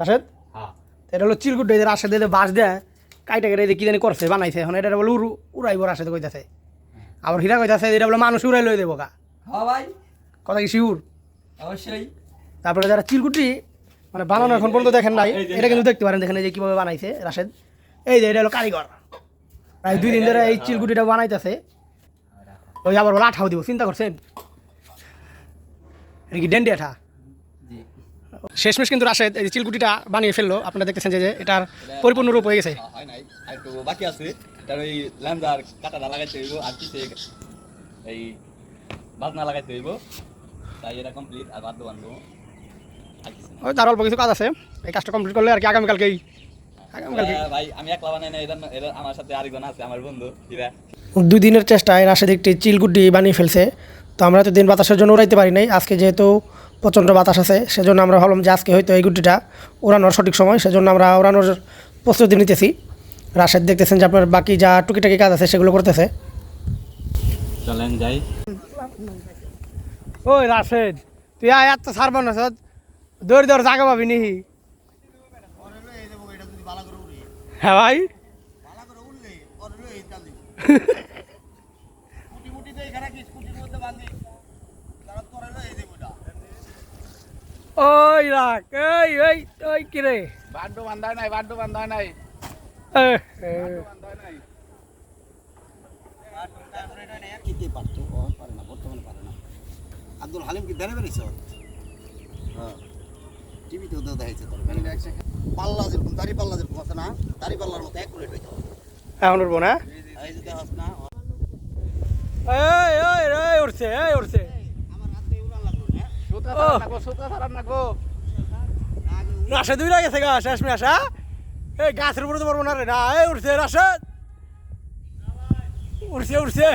রাশেদ এটা হলো চিরকুটে রাশেদ দিয়ে বাঁশ দেয় কাইটা কেটে কি জানি করছে বানাইছে এখন এটা বলে উড়াইব রাশেদ কইতাছে আবার হীরা কইতাছে এটা বলে মানুষ উড়াই লই দেবো গা। হ্যাঁ ভাই কথা কি শিউর? অবশ্যই। তারপরে যারা চিরকুটি মানে বানানো এখন পর্যন্ত দেখেন নাই এটা কিন্তু দেখতে পারেন, দেখেন এই যে কীভাবে বানাইছে রাশেদ। এই যে এটা হলো কারিগর, প্রায় 2 দিন ধরে এই চিরকুটিটা বানাইতেছে। ওই আবার বলে আঠাও দিব, চিন্তা করছেন এটা কি ডেন্ডি আঠা। শেষমেশ কিন্তু রাশেদ এই চিলকুটিটা বানিয়ে ফেললো, আপনারা দেখতেছেন যে এটার পরিপূর্ণ রূপ হয়ে গেছে। হয় নাই একটু বাকি আছে, তার ওই ল্যান্ডার কাটাটা লাগাইতে হইব আর কিছু এই বাজনা লাগাইতে হইব, তাই এটা কমপ্লিট আর বাদ বানবো। ওই তার অল্প কিছু কাজ আছে, এই কাজটা কমপ্লিট করলে আর কি আগামীকালকেই। ভাই আমি একলা বানাই না, এটা আমার সাথে আরেকজন আছে আমার বন্ধু হীরা। 2 দিনের চেষ্টায় রাশেদ একটি চিলকুটি বানিয়ে ফেলছে। তো আমরা তো দিন বাতাসের জন্য উড়াইতে পারি নাই, আজকে যেহেতু প্রচণ্ড বাতাস আছে সেজন্য আমরা ভাবলাম যে আজকে হয়তো এই গুটিটা ওড়ানোর সঠিক সময়, সেজন্য আমরা ওড়ানোর প্রস্তুতি নিতেছি। রাশেদ দেখতেছেন যে আপনার বাকি যা টুকিটাকি কাজ আছে সেগুলো করতেছে। চলেন যাই। ওই রাশেদ তুই এত সার বানাস দৌড় দৌড় জায়গা পাবি নি? হ্যাঁ ভাই ওই রাখ এই ওই ওই কিরে বাড্ডু বান্ধা নাই, বাড্ডু বান্ধা নাই, আব্দুল হালিম কি দেনে বেরিয়েছে? হ্যাঁ টিভিতেও দেখাইছে তোর পাল্লা যেরকম দাড়ি পাল্লা যেরকম আছে না, দাড়ি পাল্লার মতো অ্যাকুরেট হইতে হবে। এখন উঠবো না? এই যে দেখাস না এই ওই এই উঠছে এই উঠছে আমার হাতে উড়ান লাগলো না। সুতা ছাড়ান না গো। রাশেদ উড়ে গেছে গা শেষ মেশ। হ্যাঁ এই গাছের উপরে তো পারবো না রে না। এই উঠছে রাশেদ, উঠছে উঠছে।